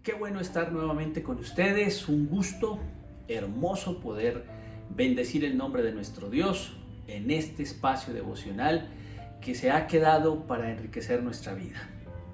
Qué bueno estar nuevamente con ustedes, un gusto hermoso poder bendecir el nombre de nuestro Dios en este espacio devocional que se ha quedado para enriquecer nuestra vida.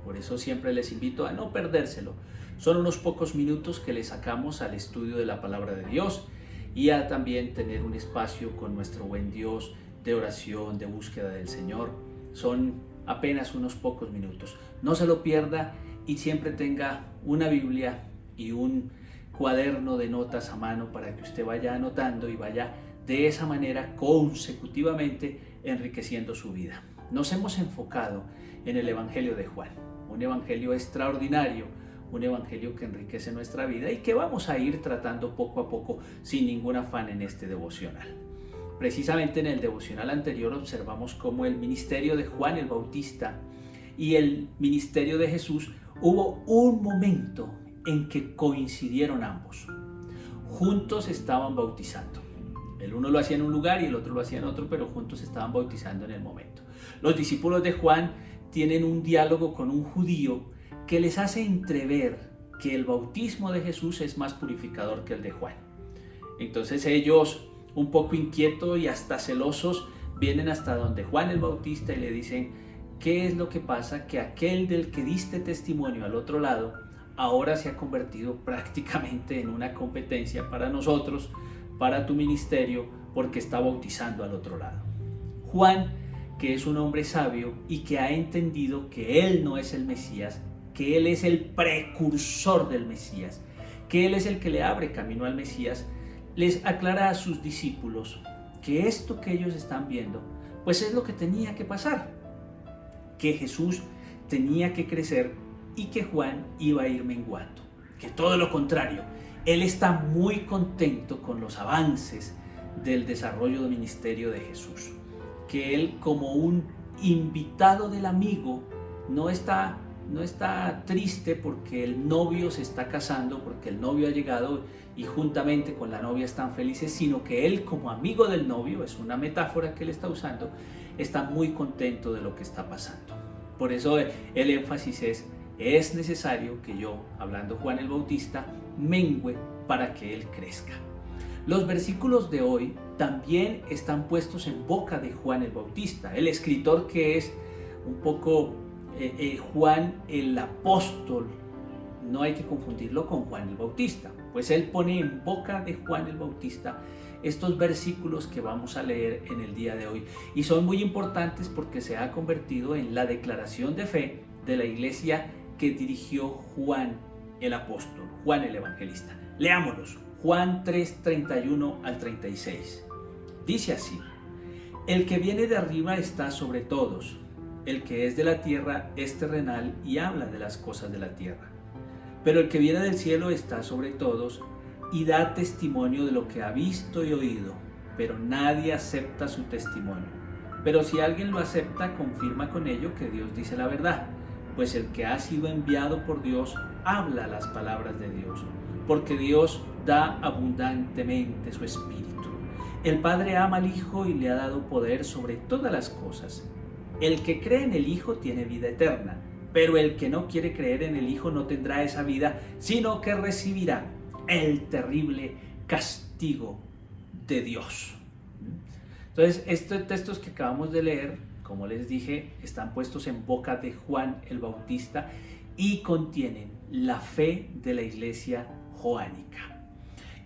Por eso siempre les invito a no perdérselo. Son unos pocos minutos que le sacamos al estudio de la palabra de Dios y a también tener un espacio con nuestro buen Dios de oración, de búsqueda del Señor. Son apenas unos pocos minutos. No se lo pierda y siempre tenga una Biblia y un cuaderno de notas a mano para que usted vaya anotando y vaya de esa manera consecutivamente enriqueciendo su vida. Nos hemos enfocado en el Evangelio de Juan, un evangelio extraordinario, un evangelio que enriquece nuestra vida y que vamos a ir tratando poco a poco sin ningún afán en este devocional. Precisamente en el devocional anterior observamos cómo el ministerio de Juan el Bautista y el ministerio de Jesús hubo un momento en que coincidieron ambos. Juntos estaban bautizando. El uno lo hacía en un lugar y el otro lo hacía en otro, pero juntos estaban bautizando en el momento. Los discípulos de Juan tienen un diálogo con un judío que les hace entrever que el bautismo de Jesús es más purificador que el de Juan. Entonces ellos, un poco inquietos y hasta celosos, vienen hasta donde Juan el Bautista y le dicen: ¿qué es lo que pasa? Que aquel del que diste testimonio al otro lado ahora se ha convertido prácticamente en una competencia para nosotros, para tu ministerio, porque está bautizando al otro lado. Juan, que es un hombre sabio y que ha entendido que él no es el Mesías, que él es el precursor del Mesías, que él es el que le abre camino al Mesías, les aclara a sus discípulos que esto que ellos están viendo, pues es lo que tenía que pasar, que Jesús tenía que crecer y que Juan iba a ir menguando, que todo lo contrario, él está muy contento con los avances del desarrollo del ministerio de Jesús, que él, como un invitado del amigo, no está triste porque el novio se está casando, porque el novio ha llegado y juntamente con la novia están felices, sino que él, como amigo del novio, es una metáfora que él está usando, está muy contento de lo que está pasando. Por eso el énfasis es necesario que yo, hablando Juan el Bautista, mengüe para que él crezca. Los versículos de hoy también están puestos en boca de Juan el Bautista, el escritor que es un poco Juan el apóstol. No hay que confundirlo con Juan el Bautista, pues él pone en boca de Juan el Bautista estos versículos que vamos a leer en el día de hoy, y son muy importantes porque se ha convertido en la declaración de fe de la iglesia que dirigió Juan el apóstol, Juan el evangelista. Leámoslos. Juan 3, 31 al 36. Dice así: el que viene de arriba está sobre todos, el que es de la tierra es terrenal y habla de las cosas de la tierra. Pero el que viene del cielo está sobre todos y da testimonio de lo que ha visto y oído, pero nadie acepta su testimonio. Pero si alguien lo acepta, confirma con ello que Dios dice la verdad, pues el que ha sido enviado por Dios habla las palabras de Dios, porque Dios da abundantemente su Espíritu. El Padre ama al Hijo y le ha dado poder sobre todas las cosas. El que cree en el Hijo tiene vida eterna, pero el que no quiere creer en el Hijo no tendrá esa vida, sino que recibirá el terrible castigo de Dios. Entonces, estos textos que acabamos de leer, como les dije, están puestos en boca de Juan el Bautista y contienen la fe de la iglesia joánica.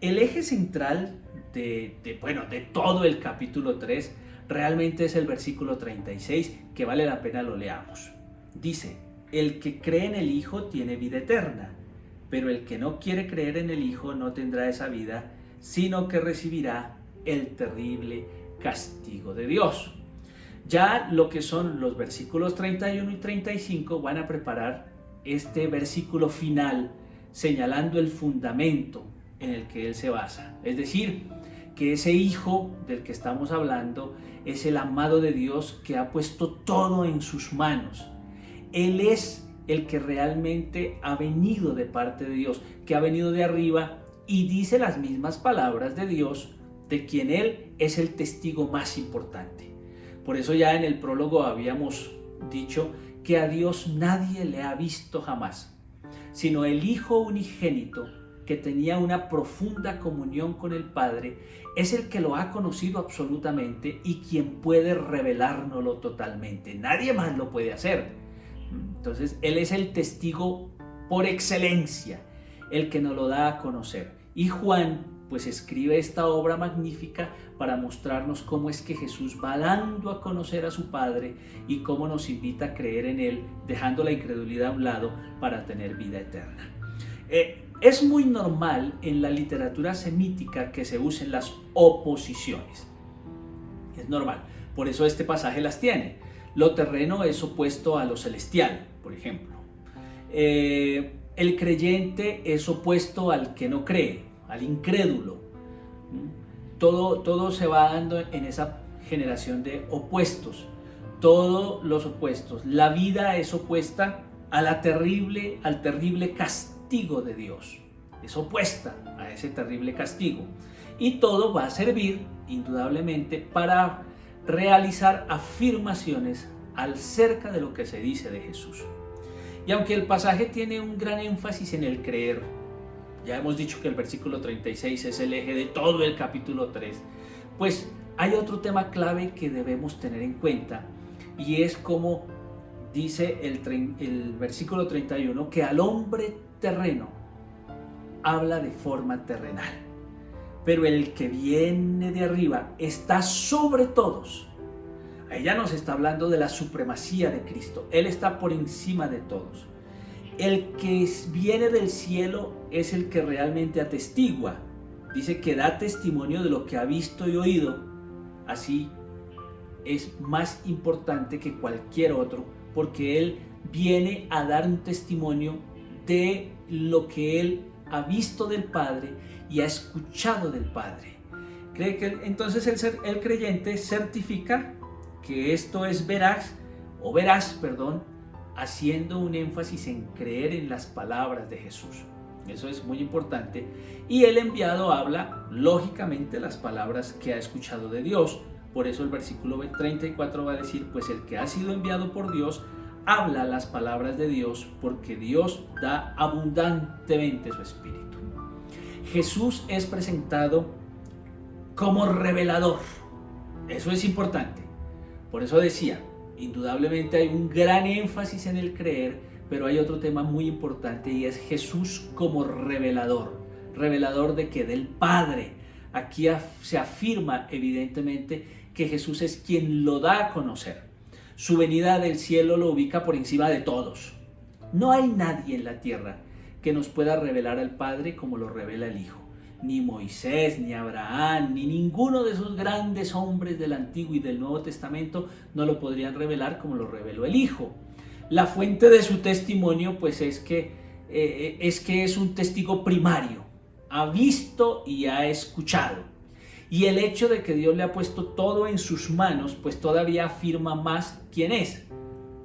El eje central de todo el capítulo 3 realmente es el versículo 36, que vale la pena lo leamos. Dice: el que cree en el Hijo tiene vida eterna, pero el que no quiere creer en el Hijo no tendrá esa vida, sino que recibirá el terrible castigo de Dios. Ya lo que son los versículos 31 y 35 van a preparar este versículo final, señalando el fundamento en el que él se basa. Es decir, que ese Hijo del que estamos hablando es el amado de Dios que ha puesto todo en sus manos. Él es el que realmente ha venido de parte de Dios, que ha venido de arriba y dice las mismas palabras de Dios, de quien Él es el testigo más importante. Por eso ya en el prólogo habíamos dicho que a Dios nadie le ha visto jamás. sino el Hijo unigénito, que tenía una profunda comunión con el Padre, es el que lo ha conocido absolutamente y quien puede revelárnoslo totalmente. Nadie más lo puede hacer. Entonces, Él es el testigo por excelencia, el que nos lo da a conocer. Y Juan, pues escribe esta obra magnífica para mostrarnos cómo es que Jesús va dando a conocer a su Padre y cómo nos invita a creer en Él, dejando la incredulidad a un lado para tener vida eterna. Es muy normal en la literatura semítica que se usen las oposiciones. Es normal. Por eso este pasaje las tiene. Lo terreno es opuesto a lo celestial, por ejemplo. El creyente es opuesto al que no cree, al incrédulo. Todo se va dando en esa generación de opuestos. Todos los opuestos. La vida es opuesta al terrible castigo de Dios. Es opuesta a ese terrible castigo. Y todo va a servir, indudablemente, para realizar afirmaciones acerca de lo que se dice de Jesús. Y aunque el pasaje tiene un gran énfasis en el creer, ya hemos dicho que el versículo 36 es el eje de todo el capítulo 3, pues hay otro tema clave que debemos tener en cuenta, y es como dice el versículo 31, que al hombre terreno habla de forma terrenal, pero el que viene de arriba está sobre todos. Ahí ya nos está hablando de la supremacía de Cristo. Él está por encima de todos. El que viene del cielo es el que realmente atestigua. Dice que da testimonio de lo que ha visto y oído. Así es más importante que cualquier otro, porque Él viene a dar un testimonio de lo que Él ha visto del Padre y ha escuchado del Padre. Cree que entonces el creyente certifica que esto es veraz, haciendo un énfasis en creer en las palabras de Jesús. Eso es muy importante. Y el enviado habla, lógicamente, las palabras que ha escuchado de Dios. Por eso el versículo 34 va a decir, pues el que ha sido enviado por Dios habla las palabras de Dios, porque Dios da abundantemente su Espíritu. Jesús es presentado como revelador. Eso es importante. Por eso decía, indudablemente hay un gran énfasis en el creer, pero hay otro tema muy importante y es Jesús como revelador. Revelador de qué? Del Padre. Aquí se afirma evidentemente que Jesús es quien lo da a conocer. Su venida del cielo lo ubica por encima de todos. No hay nadie en la tierra que nos pueda revelar al Padre como lo revela el Hijo. Ni Moisés, ni Abraham, ni ninguno de esos grandes hombres del Antiguo y del Nuevo Testamento no lo podrían revelar como lo reveló el Hijo. La fuente de su testimonio pues es que es un testigo primario. Ha visto y ha escuchado. Y el hecho de que Dios le ha puesto todo en sus manos pues todavía afirma más quién es.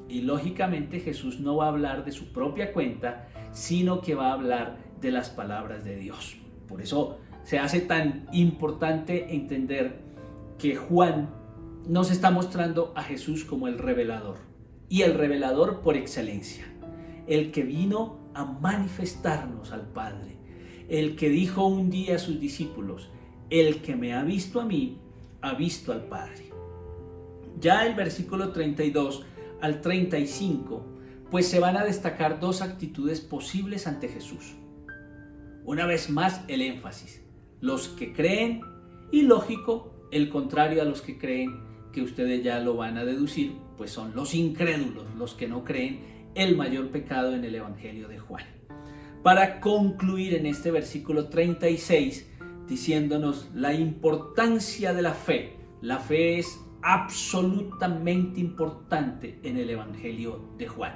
Y lógicamente Jesús no va a hablar de su propia cuenta, sino que va a hablar de las palabras de Dios. Por eso se hace tan importante entender que Juan nos está mostrando a Jesús como el revelador, y el revelador por excelencia, el que vino a manifestarnos al Padre, el que dijo un día a sus discípulos, el que me ha visto a mí, ha visto al Padre. Ya el versículo 32 al 35, pues se van a destacar dos actitudes posibles ante Jesús. Una vez más el énfasis, los que creen, y lógico, el contrario a los que creen, que ustedes ya lo van a deducir, pues son los incrédulos, los que no creen, el mayor pecado en el Evangelio de Juan. Para concluir en este versículo 36, diciéndonos la importancia de la fe. La fe es absolutamente importante en el Evangelio de Juan.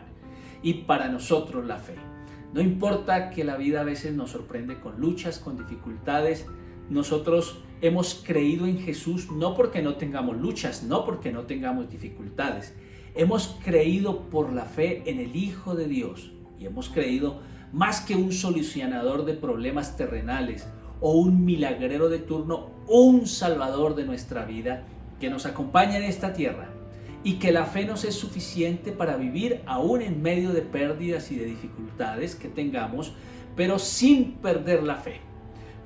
Y para nosotros la fe. No importa que la vida a veces nos sorprende con luchas, con dificultades. Nosotros hemos creído en Jesús no porque no tengamos luchas, no porque no tengamos dificultades. Hemos creído por la fe en el Hijo de Dios. Y hemos creído más que un solucionador de problemas terrenales o un milagrero de turno, un salvador de nuestra vida que nos acompaña en esta tierra y que la fe nos es suficiente para vivir aún en medio de pérdidas y de dificultades que tengamos, pero sin perder la fe.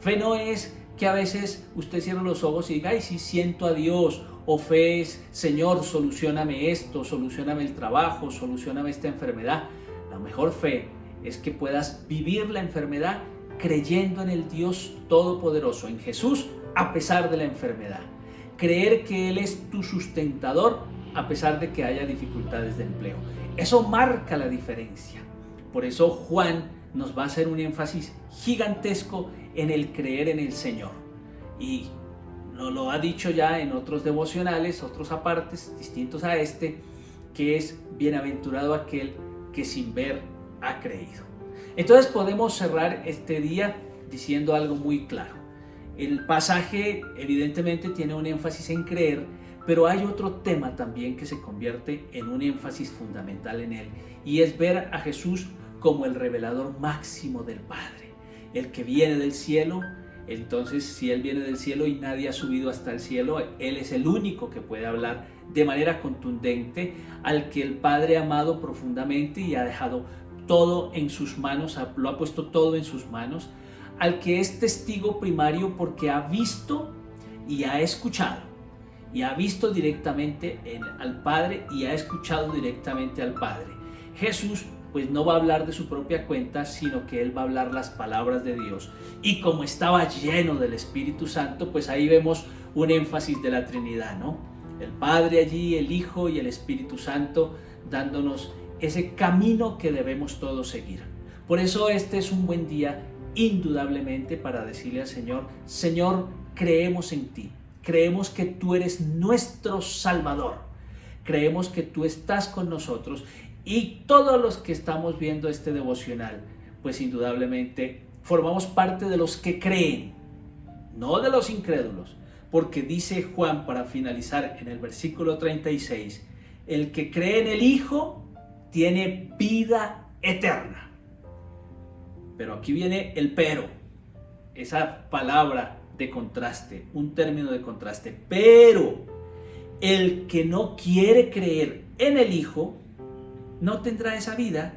Fe no es que a veces usted cierre los ojos y diga, ay, sí siento a Dios, o fe es, Señor, solucioname esto, solucioname el trabajo, solucioname esta enfermedad. La mejor fe es que puedas vivir la enfermedad creyendo en el Dios Todopoderoso, en Jesús, a pesar de la enfermedad. Creer que Él es tu sustentador a pesar de que haya dificultades de empleo. Eso marca la diferencia. Por eso Juan nos va a hacer un énfasis gigantesco en el creer en el Señor. Y nos lo ha dicho ya en otros devocionales, otros apartes distintos a este, que es bienaventurado aquel que sin ver ha creído. Entonces podemos cerrar este día diciendo algo muy claro. El pasaje evidentemente tiene un énfasis en creer, pero hay otro tema también que se convierte en un énfasis fundamental en él, y es ver a Jesús como el revelador máximo del Padre, el que viene del cielo. Entonces, si Él viene del cielo y nadie ha subido hasta el cielo, Él es el único que puede hablar de manera contundente, al que el Padre ha amado profundamente y ha dejado todo en sus manos, lo ha puesto todo en sus manos, al que es testigo primario porque ha visto y ha escuchado, y ha visto directamente al Padre y ha escuchado directamente al Padre. Jesús pues no va a hablar de su propia cuenta, sino que Él va a hablar las palabras de Dios. Y como estaba lleno del Espíritu Santo, pues ahí vemos un énfasis de la Trinidad, ¿no? El Padre allí, el Hijo y el Espíritu Santo, dándonos ese camino que debemos todos seguir. Por eso este es un buen día, indudablemente, para decirle al Señor, Señor, creemos en ti, creemos que tú eres nuestro Salvador, creemos que tú estás con nosotros. Y todos los que estamos viendo este devocional, pues indudablemente formamos parte de los que creen, no de los incrédulos, porque dice Juan, para finalizar en el versículo 36, el que cree en el Hijo tiene vida eterna. Pero aquí viene el pero, esa palabra de contraste, un término de contraste. Pero el que no quiere creer en el Hijo no tendrá esa vida,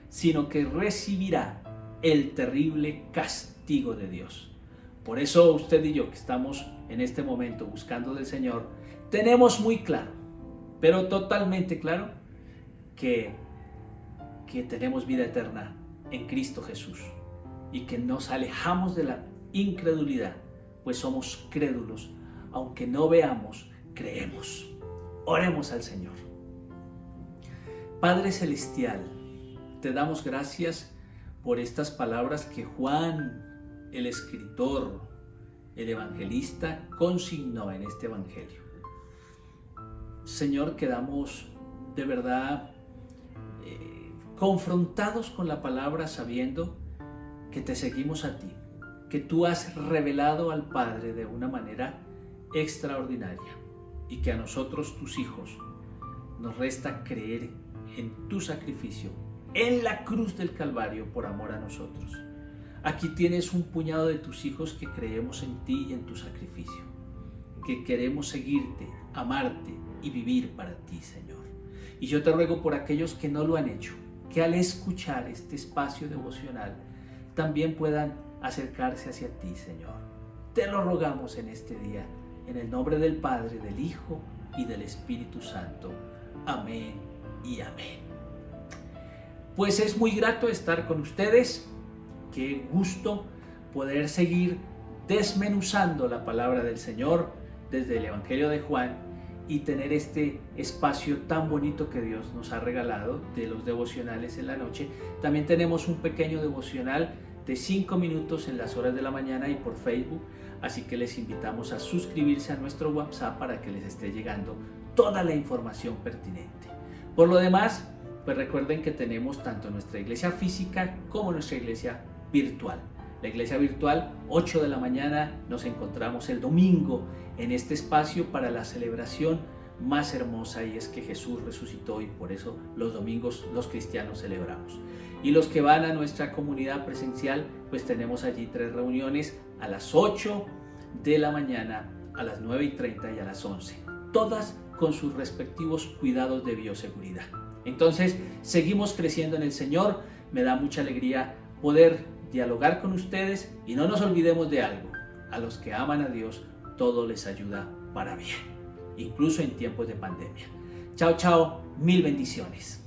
sino que recibirá el terrible castigo de Dios. Por eso usted y yo, que estamos en este momento buscando del Señor, tenemos muy claro, pero totalmente claro, que tenemos vida eterna en Cristo Jesús y que nos alejamos de la incredulidad, pues somos crédulos. Aunque no veamos, creemos. Oremos al Señor. Padre Celestial, te damos gracias por estas palabras que Juan, el escritor, el evangelista, consignó en este evangelio. Señor, quedamos de verdad confrontados con la palabra, sabiendo que te seguimos a ti, que tú has revelado al Padre de una manera extraordinaria y que a nosotros, tus hijos, nos resta creer en tu sacrificio, en la cruz del Calvario por amor a nosotros. Aquí tienes un puñado de tus hijos que creemos en ti y en tu sacrificio, que queremos seguirte, amarte y vivir para ti, Señor. Y yo te ruego por aquellos que no lo han hecho, que al escuchar este espacio devocional también puedan acercarse hacia ti, Señor. Te lo rogamos en este día, en el nombre del Padre, del Hijo y del Espíritu Santo. Amén y amén. Pues es muy grato estar con ustedes. Qué gusto poder seguir desmenuzando la palabra del Señor desde el Evangelio de Juan y tener este espacio tan bonito que Dios nos ha regalado de los devocionales en la noche. También tenemos un pequeño devocional de 5 minutos en las horas de la mañana y por Facebook, así que les invitamos a suscribirse a nuestro WhatsApp para que les esté llegando toda la información pertinente. Por lo demás, pues recuerden que tenemos tanto nuestra iglesia física como nuestra iglesia virtual. La iglesia virtual, 8 de la mañana, nos encontramos el domingo en este espacio para la celebración más hermosa, y es que Jesús resucitó, y por eso los domingos los cristianos celebramos. Y los que van a nuestra comunidad presencial, pues tenemos allí 3 reuniones a las 8 de la mañana, a las 9:30 y a las 11. Todas con sus respectivos cuidados de bioseguridad. Entonces, seguimos creciendo en el Señor. Me da mucha alegría poder dialogar con ustedes y no nos olvidemos de algo. A los que aman a Dios, todo les ayuda para bien, incluso en tiempos de pandemia. Chao, chao, mil bendiciones.